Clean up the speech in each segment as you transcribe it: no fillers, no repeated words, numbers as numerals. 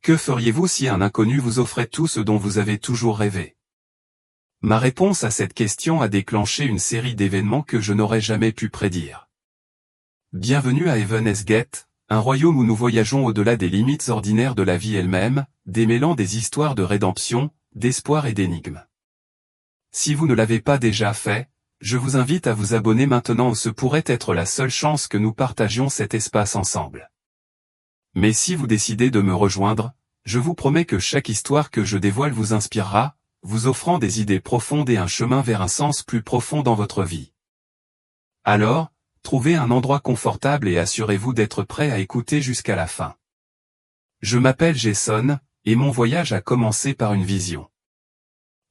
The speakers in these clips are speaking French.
Que feriez-vous si un inconnu vous offrait tout ce dont vous avez toujours rêvé? Ma réponse à cette question a déclenché une série d'événements que je n'aurais jamais pu prédire. Bienvenue à Heaven's Gate, un royaume où nous voyageons au-delà des limites ordinaires de la vie elle-même, démêlant des histoires de rédemption, d'espoir et d'énigmes. Si vous ne l'avez pas déjà fait, je vous invite à vous abonner maintenant ou ce pourrait être la seule chance que nous partagions cet espace ensemble. Mais si vous décidez de me rejoindre, je vous promets que chaque histoire que je dévoile vous inspirera, vous offrant des idées profondes et un chemin vers un sens plus profond dans votre vie. Alors, trouvez un endroit confortable et assurez-vous d'être prêt à écouter jusqu'à la fin. Je m'appelle Jason, et mon voyage a commencé par une vision.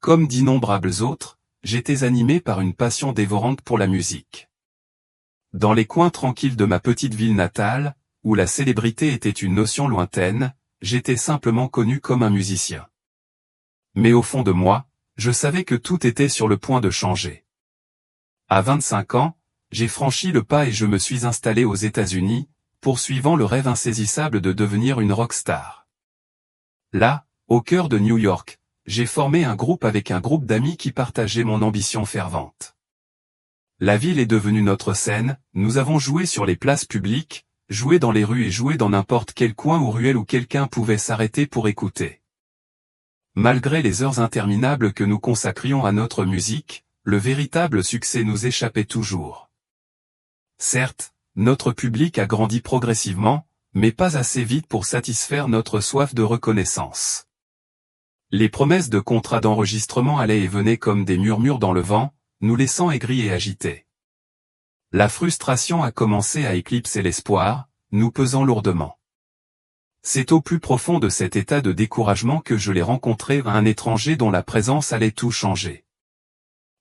Comme d'innombrables autres, j'étais animé par une passion dévorante pour la musique. Dans les coins tranquilles de ma petite ville natale, où la célébrité était une notion lointaine, j'étais simplement connu comme un musicien. Mais au fond de moi, je savais que tout était sur le point de changer. À 25 ans, j'ai franchi le pas et je me suis installé aux États-Unis, poursuivant le rêve insaisissable de devenir une rockstar. Là, au cœur de New York, j'ai formé un groupe avec un groupe d'amis qui partageaient mon ambition fervente. La ville est devenue notre scène, nous avons joué sur les places publiques, joué dans les rues et joué dans n'importe quel coin ou ruelle où quelqu'un pouvait s'arrêter pour écouter. Malgré les heures interminables que nous consacrions à notre musique, le véritable succès nous échappait toujours. Certes, notre public a grandi progressivement, mais pas assez vite pour satisfaire notre soif de reconnaissance. Les promesses de contrats d'enregistrement allaient et venaient comme des murmures dans le vent, nous laissant aigris et agités. La frustration a commencé à éclipser l'espoir, nous pesant lourdement. C'est au plus profond de cet état de découragement que je l'ai rencontré un étranger dont la présence allait tout changer.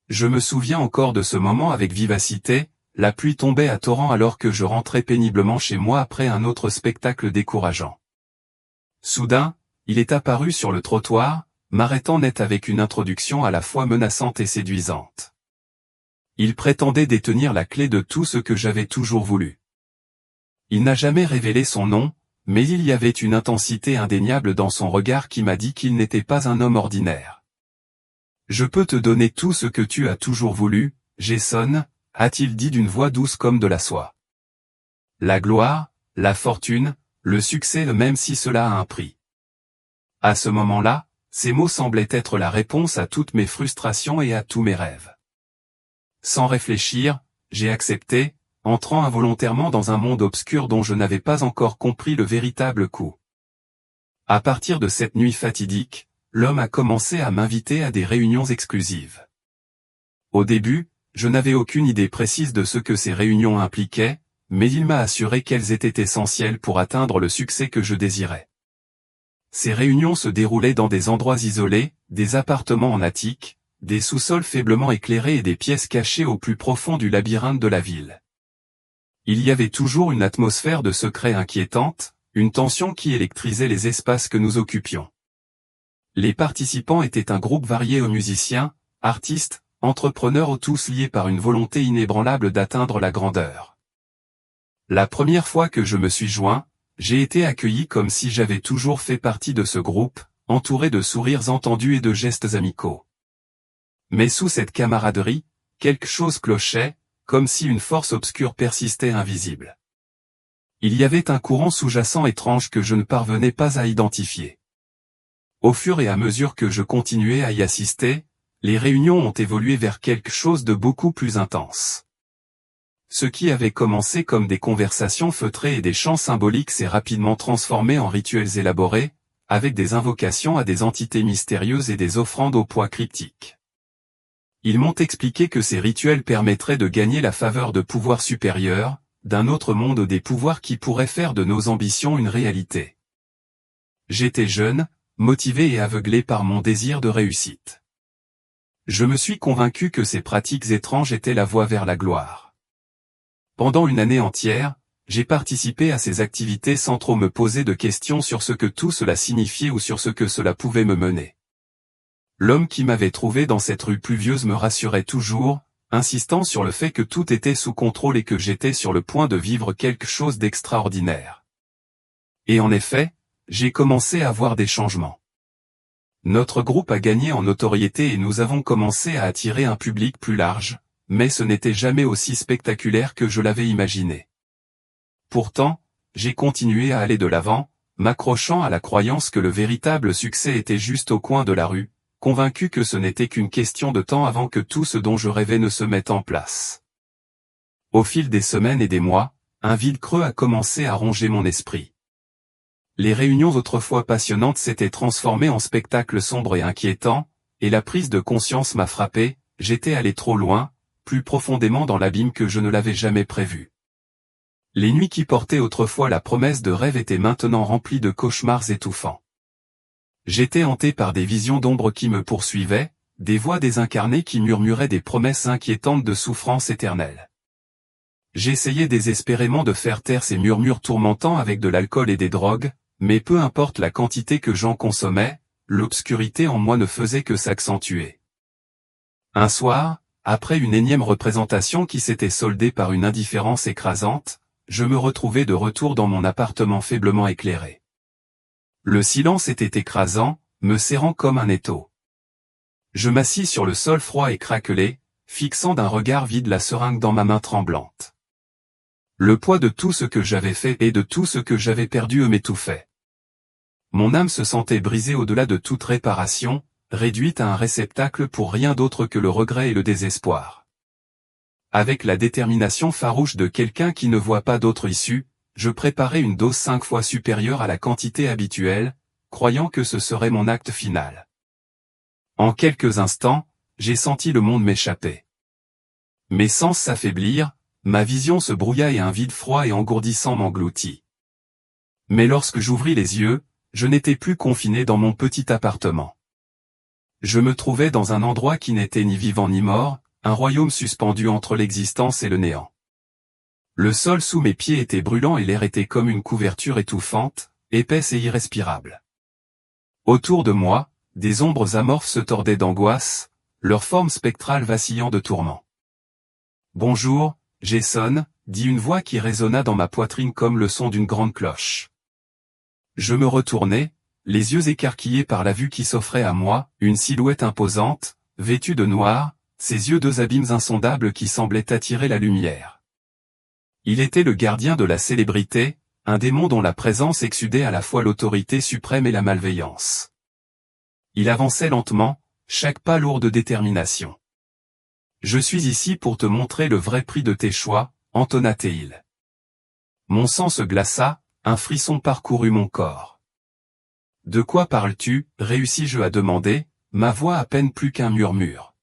Je me souviens encore de ce moment avec vivacité, la pluie tombait à torrents alors que je rentrais péniblement chez moi après un autre spectacle décourageant. Soudain, il est apparu sur le trottoir, m'arrêtant net avec une introduction à la fois menaçante et séduisante. Il prétendait détenir la clé de tout ce que j'avais toujours voulu. Il n'a jamais révélé son nom, mais il y avait une intensité indéniable dans son regard qui m'a dit qu'il n'était pas un homme ordinaire. « Je peux te donner tout ce que tu as toujours voulu, Jason », a-t-il dit d'une voix douce comme de la soie. La gloire, la fortune, le succès même si cela a un prix. À ce moment-là, ces mots semblaient être la réponse à toutes mes frustrations et à tous mes rêves. Sans réfléchir, j'ai accepté, entrant involontairement dans un monde obscur dont je n'avais pas encore compris le véritable coût. À partir de cette nuit fatidique, l'homme a commencé à m'inviter à des réunions exclusives. Au début, je n'avais aucune idée précise de ce que ces réunions impliquaient, mais il m'a assuré qu'elles étaient essentielles pour atteindre le succès que je désirais. Ces réunions se déroulaient dans des endroits isolés, des appartements en attique, des sous-sols faiblement éclairés et des pièces cachées au plus profond du labyrinthe de la ville. Il y avait toujours une atmosphère de secret inquiétante, une tension qui électrisait les espaces que nous occupions. Les participants étaient un groupe varié de musiciens, artistes, entrepreneurs tous liés par une volonté inébranlable d'atteindre la grandeur. La première fois que je me suis joint, j'ai été accueilli comme si j'avais toujours fait partie de ce groupe, entouré de sourires entendus et de gestes amicaux. Mais sous cette camaraderie, quelque chose clochait, comme si une force obscure persistait invisible. Il y avait un courant sous-jacent étrange que je ne parvenais pas à identifier. Au fur et à mesure que je continuais à y assister, les réunions ont évolué vers quelque chose de beaucoup plus intense. Ce qui avait commencé comme des conversations feutrées et des chants symboliques s'est rapidement transformé en rituels élaborés, avec des invocations à des entités mystérieuses et des offrandes au poids cryptique. Ils m'ont expliqué que ces rituels permettraient de gagner la faveur de pouvoirs supérieurs, d'un autre monde ou des pouvoirs qui pourraient faire de nos ambitions une réalité. J'étais jeune, motivé et aveuglé par mon désir de réussite. Je me suis convaincu que ces pratiques étranges étaient la voie vers la gloire. Pendant une année entière, j'ai participé à ces activités sans trop me poser de questions sur ce que tout cela signifiait ou sur ce que cela pouvait me mener. L'homme qui m'avait trouvé dans cette rue pluvieuse me rassurait toujours, insistant sur le fait que tout était sous contrôle et que j'étais sur le point de vivre quelque chose d'extraordinaire. Et en effet, j'ai commencé à voir des changements. Notre groupe a gagné en notoriété et nous avons commencé à attirer un public plus large, mais ce n'était jamais aussi spectaculaire que je l'avais imaginé. Pourtant, j'ai continué à aller de l'avant, m'accrochant à la croyance que le véritable succès était juste au coin de la rue, convaincu que ce n'était qu'une question de temps avant que tout ce dont je rêvais ne se mette en place. Au fil des semaines et des mois, un vide creux a commencé à ronger mon esprit. Les réunions autrefois passionnantes s'étaient transformées en spectacles sombres et inquiétants, et la prise de conscience m'a frappé, j'étais allé trop loin, plus profondément dans l'abîme que je ne l'avais jamais prévu. Les nuits qui portaient autrefois la promesse de rêve étaient maintenant remplies de cauchemars étouffants. J'étais hanté par des visions d'ombre qui me poursuivaient, des voix désincarnées qui murmuraient des promesses inquiétantes de souffrance éternelle. J'essayais désespérément de faire taire ces murmures tourmentants avec de l'alcool et des drogues, mais peu importe la quantité que j'en consommais, l'obscurité en moi ne faisait que s'accentuer. Un soir, après une énième représentation qui s'était soldée par une indifférence écrasante, je me retrouvais de retour dans mon appartement faiblement éclairé. Le silence était écrasant, me serrant comme un étau. Je m'assis sur le sol froid et craquelé, fixant d'un regard vide la seringue dans ma main tremblante. Le poids de tout ce que j'avais fait et de tout ce que j'avais perdu m'étouffait. Mon âme se sentait brisée au-delà de toute réparation, réduite à un réceptacle pour rien d'autre que le regret et le désespoir. Avec la détermination farouche de quelqu'un qui ne voit pas d'autre issue, je préparais une dose 5 fois supérieure à la quantité habituelle, croyant que ce serait mon acte final. En quelques instants, j'ai senti le monde m'échapper. Mes sens s'affaiblirent, ma vision se brouilla et un vide froid et engourdissant m'engloutit. Mais lorsque j'ouvris les yeux, je n'étais plus confiné dans mon petit appartement. Je me trouvais dans un endroit qui n'était ni vivant ni mort, un royaume suspendu entre l'existence et le néant. Le sol sous mes pieds était brûlant et l'air était comme une couverture étouffante, épaisse et irrespirable. Autour de moi, des ombres amorphes se tordaient d'angoisse, leur forme spectrale vacillant de tourment. « Bonjour, Jason », dit une voix qui résonna dans ma poitrine comme le son d'une grande cloche. Je me retournai, les yeux écarquillés par la vue qui s'offrait à moi, une silhouette imposante, vêtue de noir, ses yeux deux abîmes insondables qui semblaient attirer la lumière. Il était le gardien de la célébrité, un démon dont la présence exsudait à la fois l'autorité suprême et la malveillance. Il avançait lentement, chaque pas lourd de détermination. « Je suis ici pour te montrer le vrai prix de tes choix », entonna-t-il. Mon sang se glaça, un frisson parcourut mon corps. « De quoi parles-tu » réussis-je à demander, ma voix à peine plus qu'un murmure.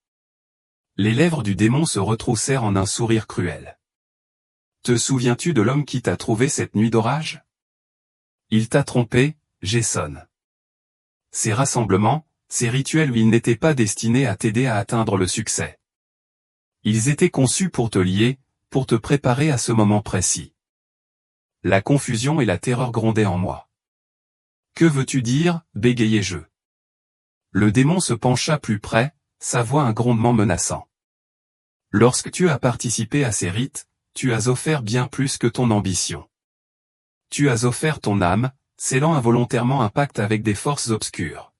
Les lèvres du démon se retroussèrent en un sourire cruel. « Te souviens-tu de l'homme qui t'a trouvé cette nuit d'orage ? Il t'a trompé, Jason. Ces rassemblements, ces rituels où ils n'étaient pas destinés à t'aider à atteindre le succès. Ils étaient conçus pour te lier, pour te préparer à ce moment précis. » La confusion et la terreur grondaient en moi. « Que veux-tu dire » bégayai-je. Le démon se pencha plus près, sa voix un grondement menaçant. « Lorsque tu as participé à ces rites, tu as offert bien plus que ton ambition. Tu as offert ton âme, scellant involontairement un pacte avec des forces obscures.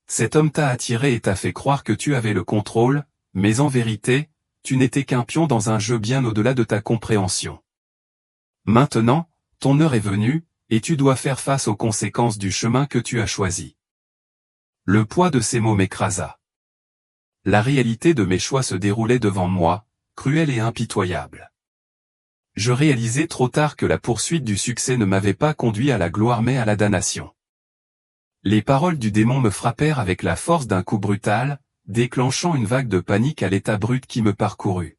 Cet homme t'a attiré et t'a fait croire que tu avais le contrôle, mais en vérité, tu n'étais qu'un pion dans un jeu bien au-delà de ta compréhension. Maintenant, ton heure est venue, et tu dois faire face aux conséquences du chemin que tu as choisi. » Le poids de ces mots m'écrasa. La réalité de mes choix se déroulait devant moi, cruelle et impitoyable. Je réalisais trop tard que la poursuite du succès ne m'avait pas conduit à la gloire mais à la damnation. Les paroles du démon me frappèrent avec la force d'un coup brutal, déclenchant une vague de panique à l'état brut qui me parcourut.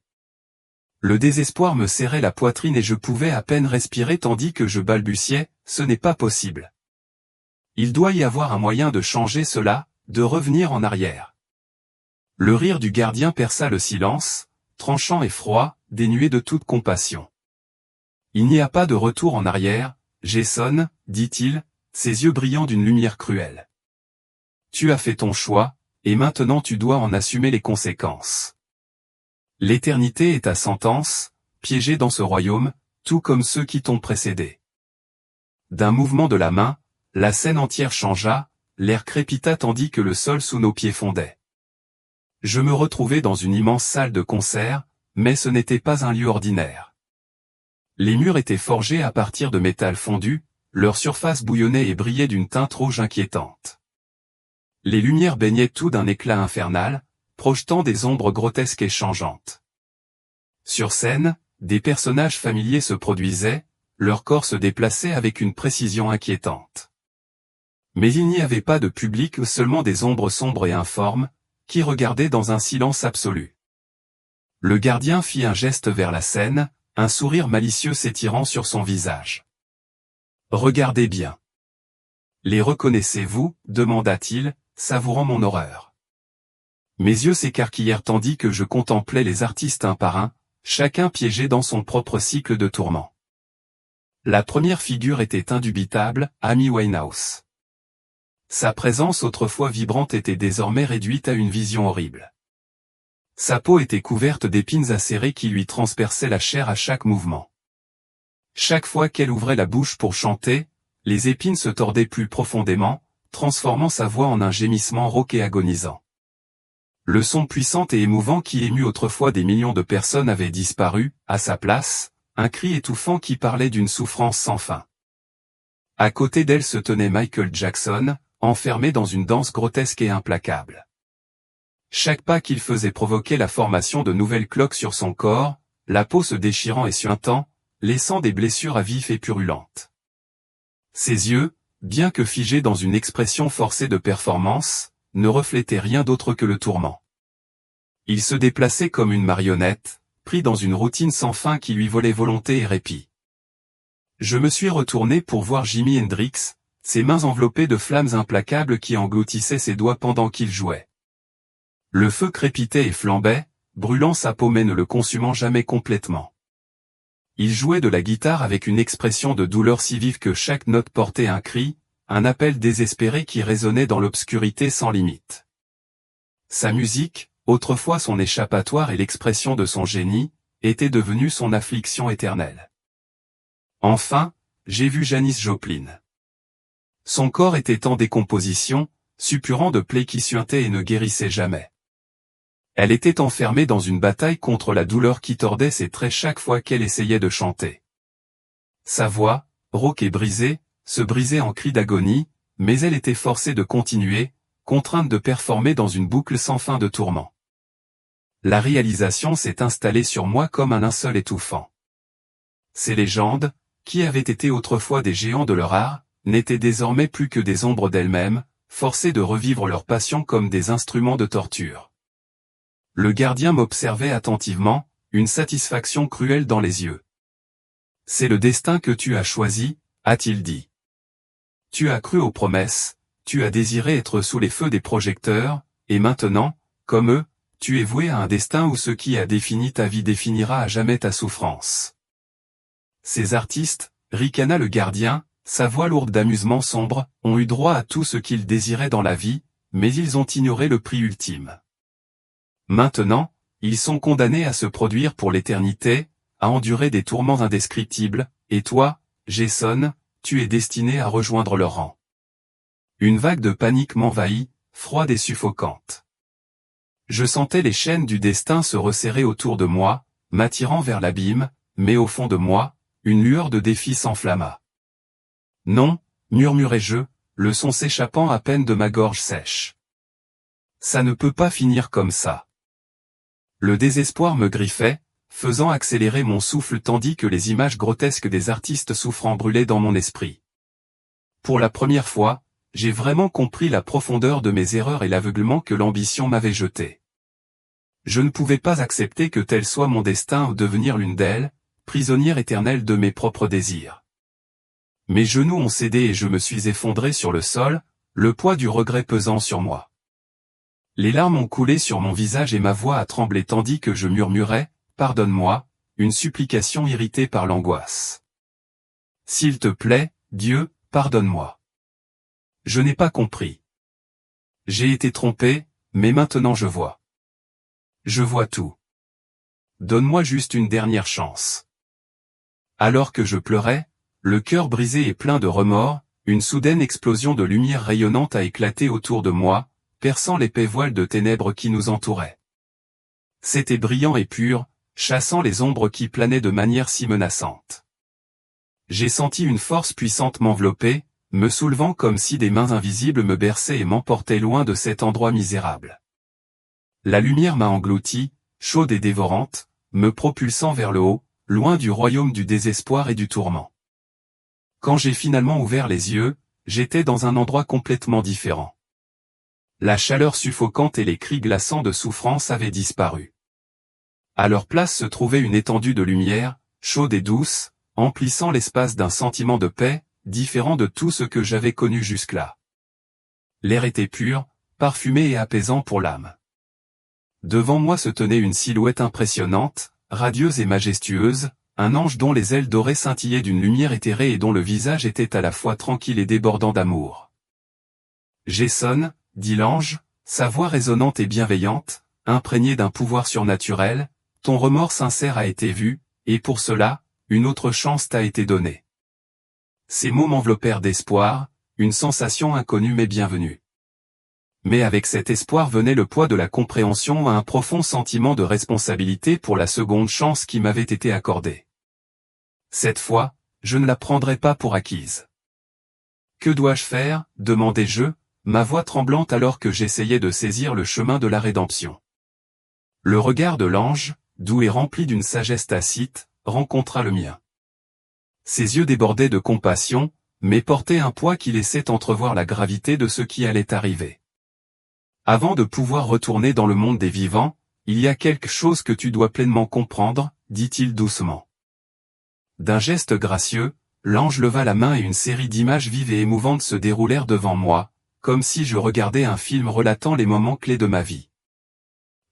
Le désespoir me serrait la poitrine et je pouvais à peine respirer tandis que je balbutiais, « Ce n'est pas possible. Il doit y avoir un moyen de changer cela, de revenir en arrière. » Le rire du gardien perça le silence, tranchant et froid, dénué de toute compassion. « Il n'y a pas de retour en arrière, Jason, » dit-il, ses yeux brillant d'une lumière cruelle. « Tu as fait ton choix, et maintenant tu dois en assumer les conséquences. L'éternité est ta sentence, piégée dans ce royaume, tout comme ceux qui t'ont précédé. » D'un mouvement de la main, La scène entière changea, l'air crépita tandis que le sol sous nos pieds fondait. Je me retrouvais dans une immense salle de concert, mais ce n'était pas un lieu ordinaire. Les murs étaient forgés à partir de métal fondu, leur surface bouillonnait et brillait d'une teinte rouge inquiétante. Les lumières baignaient tout d'un éclat infernal, projetant des ombres grotesques et changeantes. Sur scène, des personnages familiers se produisaient, leur corps se déplaçait avec une précision inquiétante. Mais il n'y avait pas de public, seulement des ombres sombres et informes, qui regardaient dans un silence absolu. Le gardien fit un geste vers la scène, un sourire malicieux s'étirant sur son visage. « Regardez bien. »« Les reconnaissez-vous » demanda-t-il, savourant mon horreur. Mes yeux s'écarquillèrent tandis que je contemplais les artistes un par un, chacun piégé dans son propre cycle de tourments. La première figure était indubitable, Amy Winehouse. Sa présence autrefois vibrante était désormais réduite à une vision horrible. Sa peau était couverte d'épines acérées qui lui transperçaient la chair à chaque mouvement. Chaque fois qu'elle ouvrait la bouche pour chanter, les épines se tordaient plus profondément, transformant sa voix en un gémissement rauque et agonisant. Le son puissant et émouvant qui émut autrefois des millions de personnes avait disparu, à sa place, un cri étouffant qui parlait d'une souffrance sans fin. À côté d'elle se tenait Michael Jackson, enfermé dans une danse grotesque et implacable. Chaque pas qu'il faisait provoquait la formation de nouvelles cloques sur son corps, la peau se déchirant et suintant, laissant des blessures à vif et purulentes. Ses yeux, bien que figés dans une expression forcée de performance, ne reflétaient rien d'autre que le tourment. Il se déplaçait comme une marionnette, pris dans une routine sans fin qui lui volait volonté et répit. Je me suis retourné pour voir Jimi Hendrix, ses mains enveloppées de flammes implacables qui engloutissaient ses doigts pendant qu'il jouait. Le feu crépitait et flambait, brûlant sa peau mais ne le consumant jamais complètement. Il jouait de la guitare avec une expression de douleur si vive que chaque note portait un cri, un appel désespéré qui résonnait dans l'obscurité sans limite. Sa musique, autrefois son échappatoire et l'expression de son génie, était devenue son affliction éternelle. Enfin, j'ai vu Janis Joplin. Son corps était en décomposition, suppurant de plaies qui suintaient et ne guérissaient jamais. Elle était enfermée dans une bataille contre la douleur qui tordait ses traits chaque fois qu'elle essayait de chanter. Sa voix, rauque et brisée, se brisait en cris d'agonie, mais elle était forcée de continuer, contrainte de performer dans une boucle sans fin de tourments. La réalisation s'est installée sur moi comme un linceul étouffant. Ces légendes, qui avaient été autrefois des géants de leur art, n'étaient désormais plus que des ombres d'elles-mêmes, forcées de revivre leur passion comme des instruments de torture. Le gardien m'observait attentivement, une satisfaction cruelle dans les yeux. « C'est le destin que tu as choisi », a-t-il dit. « Tu as cru aux promesses, tu as désiré être sous les feux des projecteurs, et maintenant, comme eux, tu es voué à un destin où ce qui a défini ta vie définira à jamais ta souffrance. » Ces artistes, ricana le gardien, sa voix lourde d'amusement sombre, ont eu droit à tout ce qu'ils désiraient dans la vie, mais ils ont ignoré le prix ultime. Maintenant, ils sont condamnés à se produire pour l'éternité, à endurer des tourments indescriptibles, et toi, Jason, tu es destiné à rejoindre leur rang. Une vague de panique m'envahit, froide et suffocante. Je sentais les chaînes du destin se resserrer autour de moi, m'attirant vers l'abîme, mais au fond de moi, une lueur de défi s'enflamma. « Non » murmurai-je, le son s'échappant à peine de ma gorge sèche. « Ça ne peut pas finir comme ça. » Le désespoir me griffait, faisant accélérer mon souffle tandis que les images grotesques des artistes souffrant brûlaient dans mon esprit. Pour la première fois, j'ai vraiment compris la profondeur de mes erreurs et l'aveuglement que l'ambition m'avait jeté. Je ne pouvais pas accepter que tel soit mon destin ou devenir l'une d'elles, prisonnière éternelle de mes propres désirs. Mes genoux ont cédé et je me suis effondré sur le sol, le poids du regret pesant sur moi. Les larmes ont coulé sur mon visage et ma voix a tremblé tandis que je murmurais, « Pardonne-moi », une supplication irritée par l'angoisse. « S'il te plaît, Dieu, pardonne-moi. Je n'ai pas compris. J'ai été trompé, mais maintenant je vois. Je vois tout. Donne-moi juste une dernière chance. » Alors que je pleurais, le cœur brisé et plein de remords, une soudaine explosion de lumière rayonnante a éclaté autour de moi, perçant l'épais voile de ténèbres qui nous entourait. C'était brillant et pur, chassant les ombres qui planaient de manière si menaçante. J'ai senti une force puissante m'envelopper, me soulevant comme si des mains invisibles me berçaient et m'emportaient loin de cet endroit misérable. La lumière m'a englouti, chaude et dévorante, me propulsant vers le haut, loin du royaume du désespoir et du tourment. Quand j'ai finalement ouvert les yeux, j'étais dans un endroit complètement différent. La chaleur suffocante et les cris glaçants de souffrance avaient disparu. À leur place se trouvait une étendue de lumière, chaude et douce, emplissant l'espace d'un sentiment de paix, différent de tout ce que j'avais connu jusque-là. L'air était pur, parfumé et apaisant pour l'âme. Devant moi se tenait une silhouette impressionnante, radieuse et majestueuse, un ange dont les ailes dorées scintillaient d'une lumière éthérée et dont le visage était à la fois tranquille et débordant d'amour. « Jason », dit l'ange, sa voix résonnante et bienveillante, imprégnée d'un pouvoir surnaturel, « ton remords sincère a été vu, et pour cela, une autre chance t'a été donnée. » Ces mots m'enveloppèrent d'espoir, une sensation inconnue mais bienvenue. Mais avec cet espoir venait le poids de la compréhension et un profond sentiment de responsabilité pour la seconde chance qui m'avait été accordée. Cette fois, je ne la prendrai pas pour acquise. « Que dois-je faire ?» demandai-je, ma voix tremblante alors que j'essayais de saisir le chemin de la rédemption. Le regard de l'ange, doux et rempli d'une sagesse tacite, rencontra le mien. Ses yeux débordaient de compassion, mais portaient un poids qui laissait entrevoir la gravité de ce qui allait arriver. Avant de pouvoir retourner dans le monde des vivants, il y a quelque chose que tu dois pleinement comprendre, dit-il doucement. D'un geste gracieux, l'ange leva la main et une série d'images vives et émouvantes se déroulèrent devant moi, comme si je regardais un film relatant les moments clés de ma vie.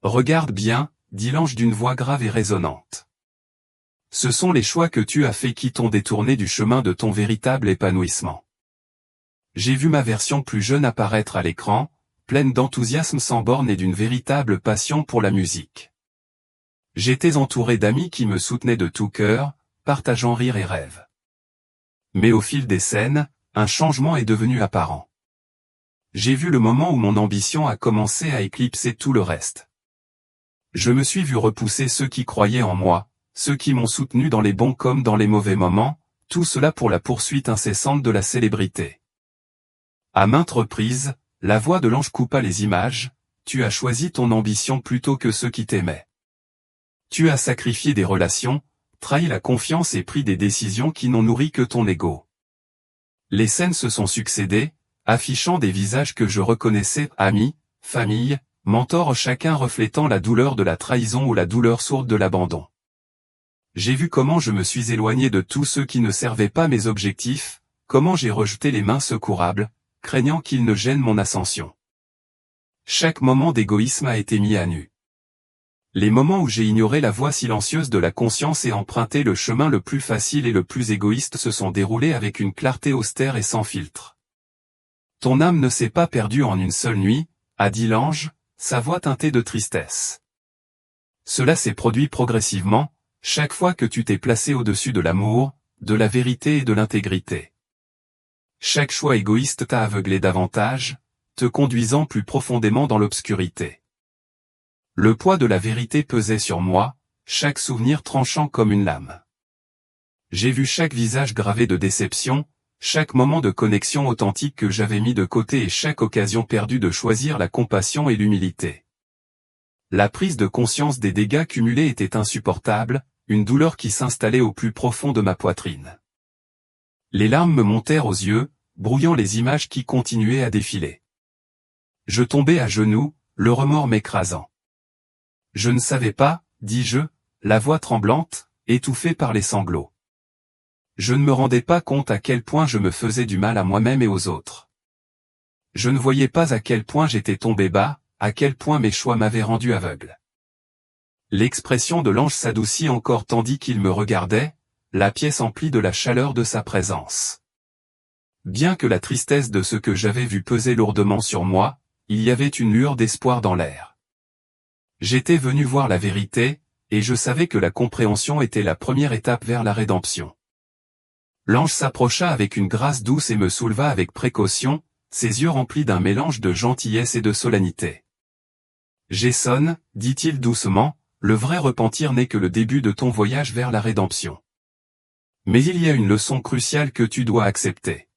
Regarde bien, dit l'ange d'une voix grave et résonnante. Ce sont les choix que tu as faits qui t'ont détourné du chemin de ton véritable épanouissement. J'ai vu ma version plus jeune apparaître à l'écran, pleine d'enthousiasme sans borne et d'une véritable passion pour la musique. J'étais entouré d'amis qui me soutenaient de tout cœur, partageant rires et rêves. Mais au fil des scènes, un changement est devenu apparent. J'ai vu le moment où mon ambition a commencé à éclipser tout le reste. Je me suis vu repousser ceux qui croyaient en moi, ceux qui m'ont soutenu dans les bons comme dans les mauvais moments, tout cela pour la poursuite incessante de la célébrité. À maintes reprises, la voix de l'ange coupa les images, tu as choisi ton ambition plutôt que ceux qui t'aimaient. Tu as sacrifié des relations, trahi la confiance et pris des décisions qui n'ont nourri que ton ego. Les scènes se sont succédées, affichant des visages que je reconnaissais, amis, famille, mentors chacun reflétant la douleur de la trahison ou la douleur sourde de l'abandon. J'ai vu comment je me suis éloigné de tous ceux qui ne servaient pas mes objectifs, comment j'ai rejeté les mains secourables, craignant qu'ils ne gênent mon ascension. Chaque moment d'égoïsme a été mis à nu. Les moments où j'ai ignoré la voix silencieuse de la conscience et emprunté le chemin le plus facile et le plus égoïste se sont déroulés avec une clarté austère et sans filtre. Ton âme ne s'est pas perdue en une seule nuit, a dit l'ange, sa voix teintée de tristesse. Cela s'est produit progressivement, chaque fois que tu t'es placé au-dessus de l'amour, de la vérité et de l'intégrité. Chaque choix égoïste t'a aveuglé davantage, te conduisant plus profondément dans l'obscurité. Le poids de la vérité pesait sur moi, chaque souvenir tranchant comme une lame. J'ai vu chaque visage gravé de déception, chaque moment de connexion authentique que j'avais mis de côté et chaque occasion perdue de choisir la compassion et l'humilité. La prise de conscience des dégâts cumulés était insupportable, une douleur qui s'installait au plus profond de ma poitrine. Les larmes me montèrent aux yeux, brouillant les images qui continuaient à défiler. Je tombais à genoux, le remords m'écrasant. Je ne savais pas, dis-je, la voix tremblante, étouffée par les sanglots. Je ne me rendais pas compte à quel point je me faisais du mal à moi-même et aux autres. Je ne voyais pas à quel point j'étais tombé bas, à quel point mes choix m'avaient rendu aveugle. L'expression de l'ange s'adoucit encore tandis qu'il me regardait, la pièce emplie de la chaleur de sa présence. Bien que la tristesse de ce que j'avais vu pesait lourdement sur moi, il y avait une lueur d'espoir dans l'air. J'étais venu voir la vérité, et je savais que la compréhension était la première étape vers la rédemption. L'ange s'approcha avec une grâce douce et me souleva avec précaution, ses yeux remplis d'un mélange de gentillesse et de solennité. Jason, dit-il doucement, le vrai repentir n'est que le début de ton voyage vers la rédemption. Mais il y a une leçon cruciale que tu dois accepter.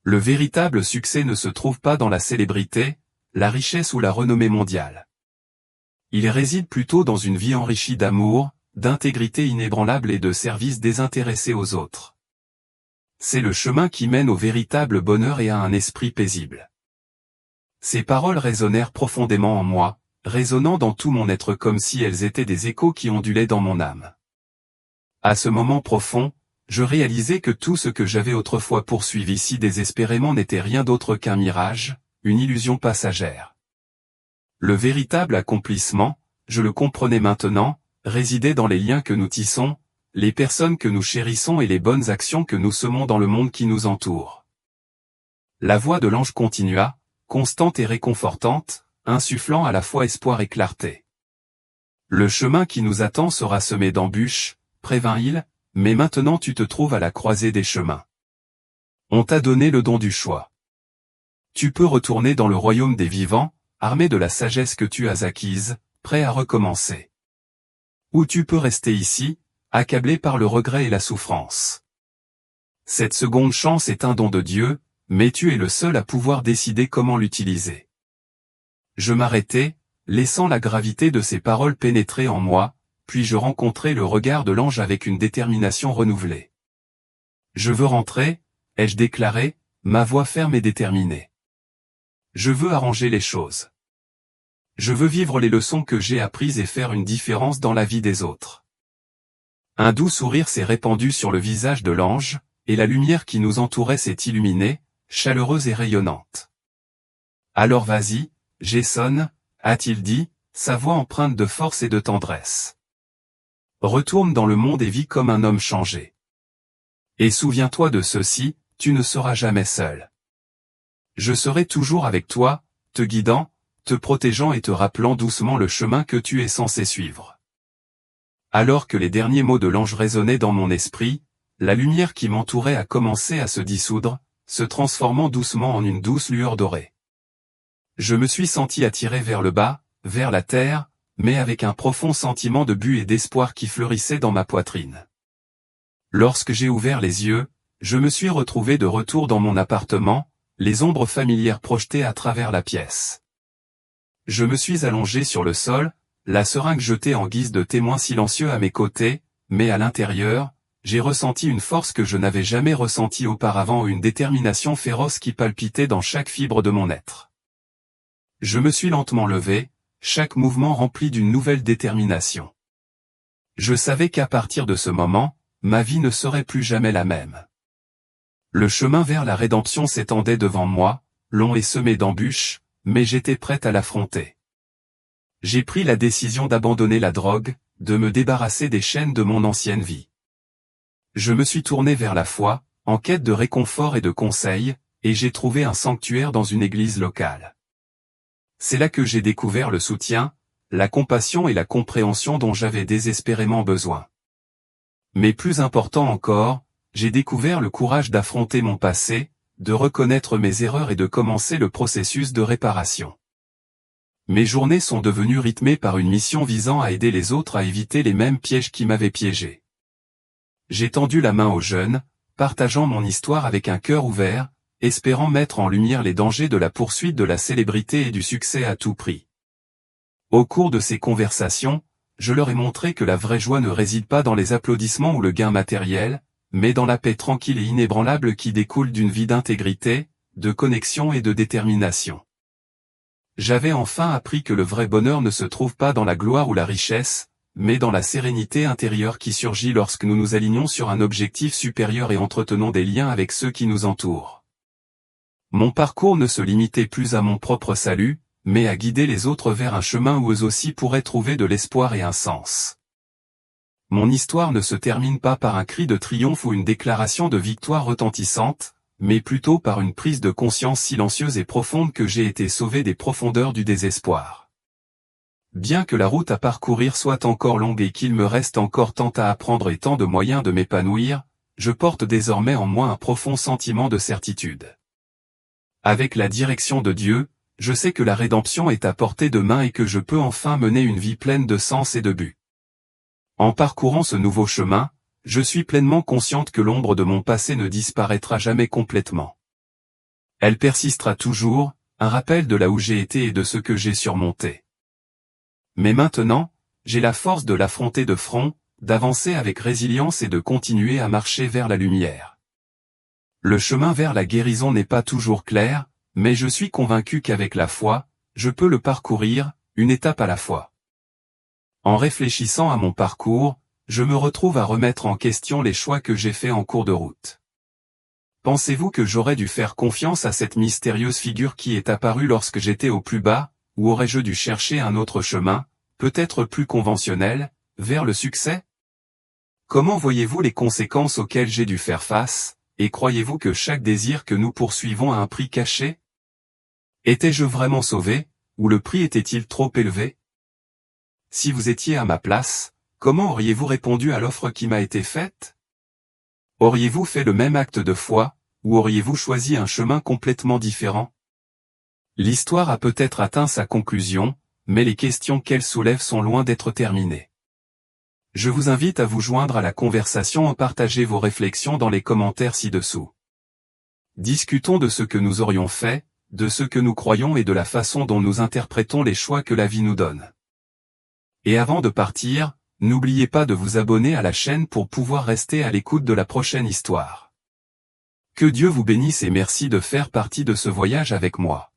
Le véritable succès ne se trouve pas dans la célébrité, la richesse ou la renommée mondiale. Il réside plutôt dans une vie enrichie d'amour, d'intégrité inébranlable et de service désintéressé aux autres. C'est le chemin qui mène au véritable bonheur et à un esprit paisible. Ces paroles résonnèrent profondément en moi, résonnant dans tout mon être comme si elles étaient des échos qui ondulaient dans mon âme. À ce moment profond, je réalisai que tout ce que j'avais autrefois poursuivi si désespérément n'était rien d'autre qu'un mirage, une illusion passagère. Le véritable accomplissement, je le comprenais maintenant, résidait dans les liens que nous tissons, les personnes que nous chérissons et les bonnes actions que nous semons dans le monde qui nous entoure. La voix de l'ange continua, constante et réconfortante, insufflant à la fois espoir et clarté. Le chemin qui nous attend sera semé d'embûches, prévint-il, mais maintenant tu te trouves à la croisée des chemins. On t'a donné le don du choix. Tu peux retourner dans le royaume des vivants, armé de la sagesse que tu as acquise, prêt à recommencer. Ou tu peux rester ici, accablé par le regret et la souffrance. Cette seconde chance est un don de Dieu, mais tu es le seul à pouvoir décider comment l'utiliser. Je m'arrêtai, laissant la gravité de ces paroles pénétrer en moi, puis je rencontrai le regard de l'ange avec une détermination renouvelée. Je veux rentrer, ai-je déclaré, ma voix ferme et déterminée. Je veux arranger les choses. Je veux vivre les leçons que j'ai apprises et faire une différence dans la vie des autres. Un doux sourire s'est répandu sur le visage de l'ange, et la lumière qui nous entourait s'est illuminée, chaleureuse et rayonnante. Alors vas-y, Jason, a-t-il dit, sa voix empreinte de force et de tendresse. Retourne dans le monde et vis comme un homme changé. Et souviens-toi de ceci, tu ne seras jamais seul. Je serai toujours avec toi, te guidant, te protégeant et te rappelant doucement le chemin que tu es censé suivre. Alors que les derniers mots de l'ange résonnaient dans mon esprit, la lumière qui m'entourait a commencé à se dissoudre, se transformant doucement en une douce lueur dorée. Je me suis senti attiré vers le bas, vers la terre, mais avec un profond sentiment de but et d'espoir qui fleurissait dans ma poitrine. Lorsque j'ai ouvert les yeux, je me suis retrouvé de retour dans mon appartement, les ombres familières projetées à travers la pièce. Je me suis allongé sur le sol, la seringue jetée en guise de témoin silencieux à mes côtés, mais à l'intérieur, j'ai ressenti une force que je n'avais jamais ressentie auparavant, une détermination féroce qui palpitait dans chaque fibre de mon être. Je me suis lentement levé, chaque mouvement rempli d'une nouvelle détermination. Je savais qu'à partir de ce moment, ma vie ne serait plus jamais la même. Le chemin vers la rédemption s'étendait devant moi, long et semé d'embûches, mais j'étais prêt à l'affronter. J'ai pris la décision d'abandonner la drogue, de me débarrasser des chaînes de mon ancienne vie. Je me suis tourné vers la foi, en quête de réconfort et de conseils, et j'ai trouvé un sanctuaire dans une église locale. C'est là que j'ai découvert le soutien, la compassion et la compréhension dont j'avais désespérément besoin. Mais plus important encore, j'ai découvert le courage d'affronter mon passé, de reconnaître mes erreurs et de commencer le processus de réparation. Mes journées sont devenues rythmées par une mission visant à aider les autres à éviter les mêmes pièges qui m'avaient piégé. J'ai tendu la main aux jeunes, partageant mon histoire avec un cœur ouvert, espérant mettre en lumière les dangers de la poursuite de la célébrité et du succès à tout prix. Au cours de ces conversations, je leur ai montré que la vraie joie ne réside pas dans les applaudissements ou le gain matériel, mais dans la paix tranquille et inébranlable qui découle d'une vie d'intégrité, de connexion et de détermination. J'avais enfin appris que le vrai bonheur ne se trouve pas dans la gloire ou la richesse, mais dans la sérénité intérieure qui surgit lorsque nous nous alignons sur un objectif supérieur et entretenons des liens avec ceux qui nous entourent. Mon parcours ne se limitait plus à mon propre salut, mais à guider les autres vers un chemin où eux aussi pourraient trouver de l'espoir et un sens. Mon histoire ne se termine pas par un cri de triomphe ou une déclaration de victoire retentissante, mais plutôt par une prise de conscience silencieuse et profonde que j'ai été sauvé des profondeurs du désespoir. Bien que la route à parcourir soit encore longue et qu'il me reste encore tant à apprendre et tant de moyens de m'épanouir, je porte désormais en moi un profond sentiment de certitude. Avec la direction de Dieu, je sais que la rédemption est à portée de main et que je peux enfin mener une vie pleine de sens et de but. En parcourant ce nouveau chemin, je suis pleinement consciente que l'ombre de mon passé ne disparaîtra jamais complètement. Elle persistera toujours, un rappel de là où j'ai été et de ce que j'ai surmonté. Mais maintenant, j'ai la force de l'affronter de front, d'avancer avec résilience et de continuer à marcher vers la lumière. Le chemin vers la guérison n'est pas toujours clair, mais je suis convaincu qu'avec la foi, je peux le parcourir, une étape à la fois. En réfléchissant à mon parcours, je me retrouve à remettre en question les choix que j'ai faits en cours de route. Pensez-vous que j'aurais dû faire confiance à cette mystérieuse figure qui est apparue lorsque j'étais au plus bas, ou aurais-je dû chercher un autre chemin, peut-être plus conventionnel, vers le succès? Comment voyez-vous les conséquences auxquelles j'ai dû faire face, et croyez-vous que chaque désir que nous poursuivons a un prix caché? Étais-je vraiment sauvé, ou le prix était-il trop élevé? Si vous étiez à ma place, comment auriez-vous répondu à l'offre qui m'a été faite? Auriez-vous fait le même acte de foi, ou auriez-vous choisi un chemin complètement différent? L'histoire a peut-être atteint sa conclusion, mais les questions qu'elle soulève sont loin d'être terminées. Je vous invite à vous joindre à la conversation et partager vos réflexions dans les commentaires ci-dessous. Discutons de ce que nous aurions fait, de ce que nous croyons et de la façon dont nous interprétons les choix que la vie nous donne. Et avant de partir, n'oubliez pas de vous abonner à la chaîne pour pouvoir rester à l'écoute de la prochaine histoire. Que Dieu vous bénisse et merci de faire partie de ce voyage avec moi.